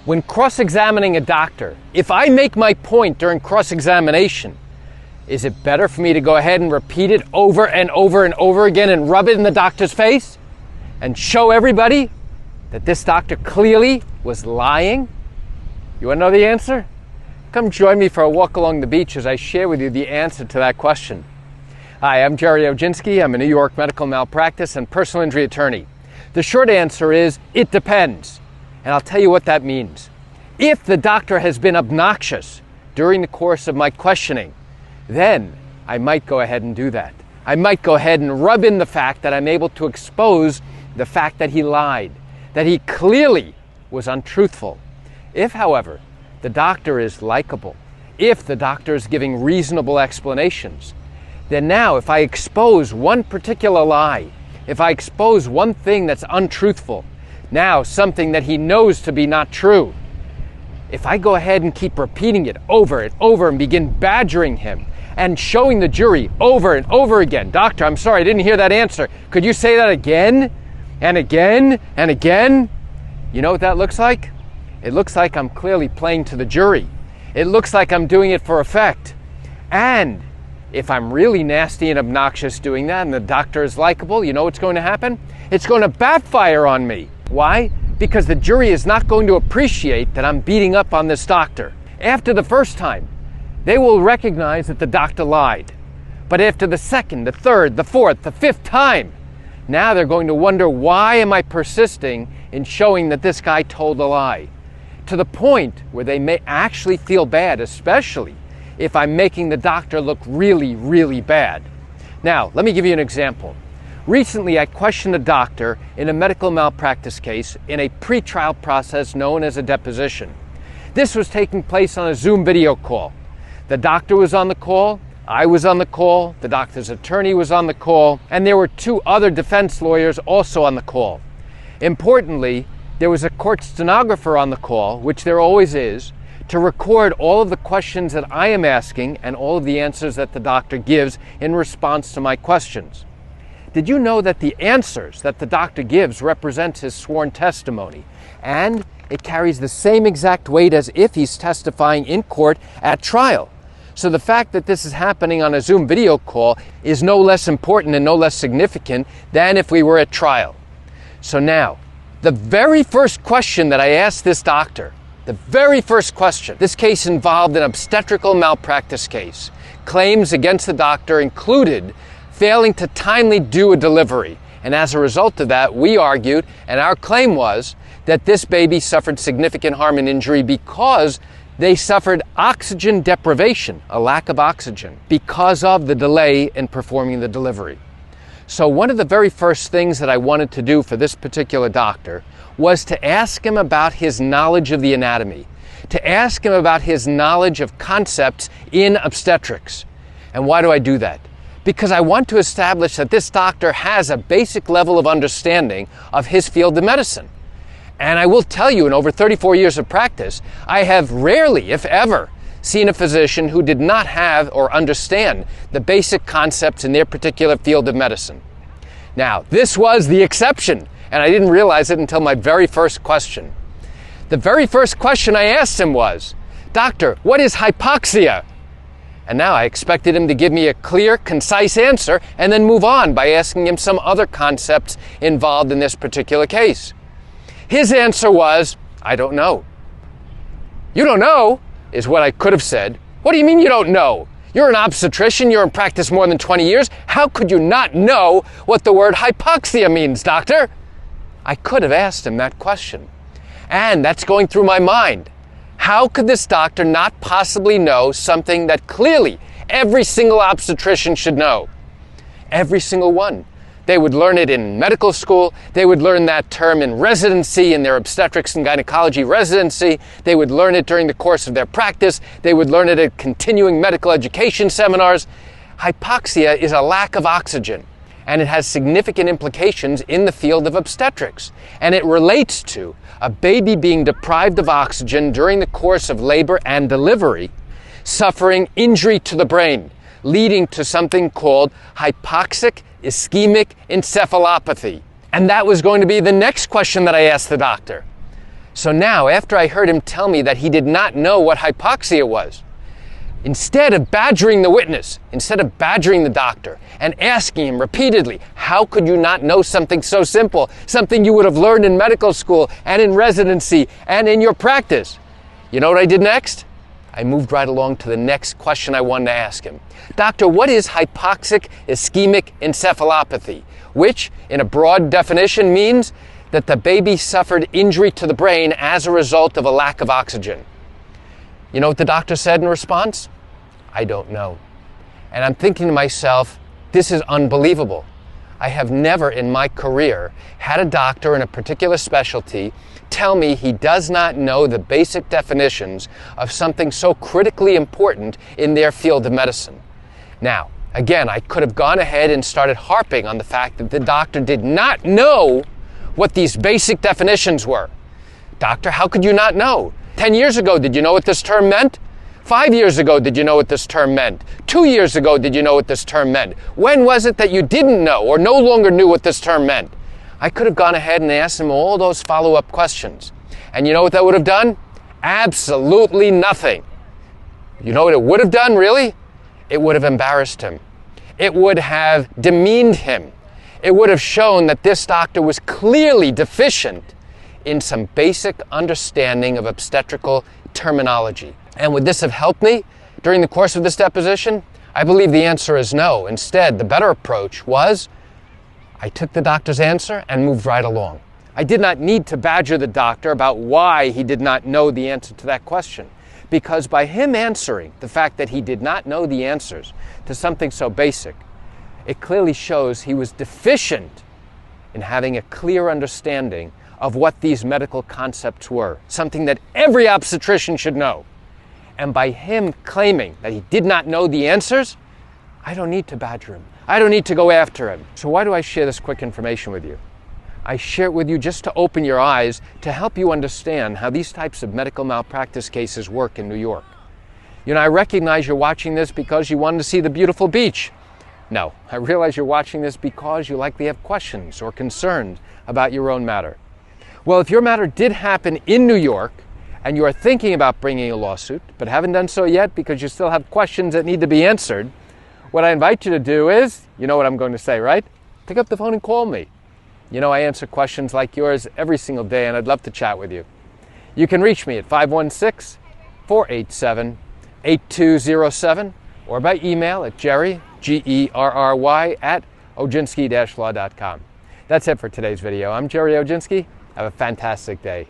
When cross-examining a doctor, if I make my point during cross-examination, is it better for me to go ahead and repeat it over and over and over again and rub it in the doctor's face and show everybody that this doctor clearly was lying? You want to know the answer? Come join me for a walk along the beach as I share with you the answer to that question. Hi, I'm Gerry Oginski. I'm a New York medical malpractice and personal injury attorney. The short answer is, it depends. And I'll tell you what that means. If the doctor has been obnoxious during the course of my questioning, then I might go ahead and do that. I might go ahead and rub in the fact that I'm able to expose the fact that he lied, that he clearly was untruthful. If, however, the doctor is likable, if the doctor is giving reasonable explanations, then now if I expose one particular lie, if I expose one thing that's untruthful, now something that he knows to be not true, if I go ahead and keep repeating it over and over and begin badgering him and showing the jury over and over again, "Doctor, I'm sorry, I didn't hear that answer. Could you say that again and again and again?" You know what that looks like? It looks like I'm clearly playing to the jury. It looks like I'm doing it for effect. And if I'm really nasty and obnoxious doing that and the doctor is likable, you know what's going to happen? It's going to backfire on me. Why? Because the jury is not going to appreciate that I'm beating up on this doctor. After the first time, they will recognize that the doctor lied. But after the second, the third, the fourth, the fifth time, now they're going to wonder, why am I persisting in showing that this guy told a lie? To the point where they may actually feel bad, especially if I'm making the doctor look really, really bad. Now, let me give you an example. Recently, I questioned a doctor in a medical malpractice case in a pre-trial process known as a deposition. This was taking place on a Zoom video call. The doctor was on the call, I was on the call, the doctor's attorney was on the call, and there were two other defense lawyers also on the call. Importantly, there was a court stenographer on the call, which there always is, to record all of the questions that I am asking and all of the answers that the doctor gives in response to my questions. Did you know that the answers that the doctor gives represent his sworn testimony, and it carries the same exact weight as if he's testifying in court at trial? So the fact that this is happening on a Zoom video call is no less important and no less significant than if we were at trial. So now, the very first question that I asked this doctor, the very first question, this case involved an obstetrical malpractice case. Claims against the doctor included failing to timely do a delivery. And as a result of that, we argued, and our claim was, that this baby suffered significant harm and injury because they suffered oxygen deprivation, a lack of oxygen, because of the delay in performing the delivery. So one of the very first things that I wanted to do for this particular doctor was to ask him about his knowledge of the anatomy, to ask him about his knowledge of concepts in obstetrics. And why do I do that? Because I want to establish that this doctor has a basic level of understanding of his field of medicine. And I will tell you, in over 34 years of practice, I have rarely, if ever, seen a physician who did not have or understand the basic concepts in their particular field of medicine. Now, this was the exception, and I didn't realize it until my very first question. The very first question I asked him was, "Doctor, what is hypoxia?" And now I expected him to give me a clear, concise answer and then move on by asking him some other concepts involved in this particular case. His answer was, "I don't know." "You don't know?" is what I could have said. "What do you mean you don't know? You're an obstetrician, you're in practice more than 20 years. How could you not know what the word hypoxia means, doctor?" I could have asked him that question. And that's going through my mind. How could this doctor not possibly know something that clearly every single obstetrician should know? Every single one. They would learn it in medical school. They would learn that term in residency, in their obstetrics and gynecology residency. They would learn it during the course of their practice. They would learn it at continuing medical education seminars. Hypoxia is a lack of oxygen, and it has significant implications in the field of obstetrics. And it relates to a baby being deprived of oxygen during the course of labor and delivery, suffering injury to the brain, leading to something called hypoxic ischemic encephalopathy. And that was going to be the next question that I asked the doctor. So now, after I heard him tell me that he did not know what hypoxia was, instead of badgering the witness, instead of badgering the doctor and asking him repeatedly, how could you not know something so simple, something you would have learned in medical school and in residency and in your practice? You know what I did next? I moved right along to the next question I wanted to ask him. Doctor, what is hypoxic ischemic encephalopathy? Which, in a broad definition, means that the baby suffered injury to the brain as a result of a lack of oxygen. You know what the doctor said in response? I don't know. And I'm thinking to myself, this is unbelievable. I have never in my career had a doctor in a particular specialty tell me he does not know the basic definitions of something so critically important in their field of medicine. Now, again, I could have gone ahead and started harping on the fact that the doctor did not know what these basic definitions were. Doctor, how could you not know? 10 years ago, did you know what this term meant? 5 years ago, did you know what this term meant? 2 years ago, did you know what this term meant? When was it that you didn't know or no longer knew what this term meant? I could have gone ahead and asked him all those follow-up questions. And you know what that would have done? Absolutely nothing. You know what it would have done, really? It would have embarrassed him. It would have demeaned him. It would have shown that this doctor was clearly deficient in some basic understanding of obstetrical terminology. And would this have helped me during the course of this deposition? I believe the answer is no. Instead, the better approach was I took the doctor's answer and moved right along. I did not need to badger the doctor about why he did not know the answer to that question, because by him answering the fact that he did not know the answers to something so basic, it clearly shows he was deficient in having a clear understanding of what these medical concepts were, something that every obstetrician should know. And by him claiming that he did not know the answers, I don't need to badger him. I don't need to go after him. So why do I share this quick information with you? I share it with you just to open your eyes, to help you understand how these types of medical malpractice cases work in New York. You know, I recognize you're watching this because you wanted to see the beautiful beach. No, I realize you're watching this because you likely have questions or concerns about your own matter. Well, if your matter did happen in New York and you are thinking about bringing a lawsuit, but haven't done so yet because you still have questions that need to be answered, what I invite you to do is, you know what I'm going to say, right? Pick up the phone and call me. You know, I answer questions like yours every single day, and I'd love to chat with you. You can reach me at 516-487-8207 or by email at Gerry, Gerry, at Oginski-law.com. That's it for today's video. I'm Gerry Oginski. Have a fantastic day.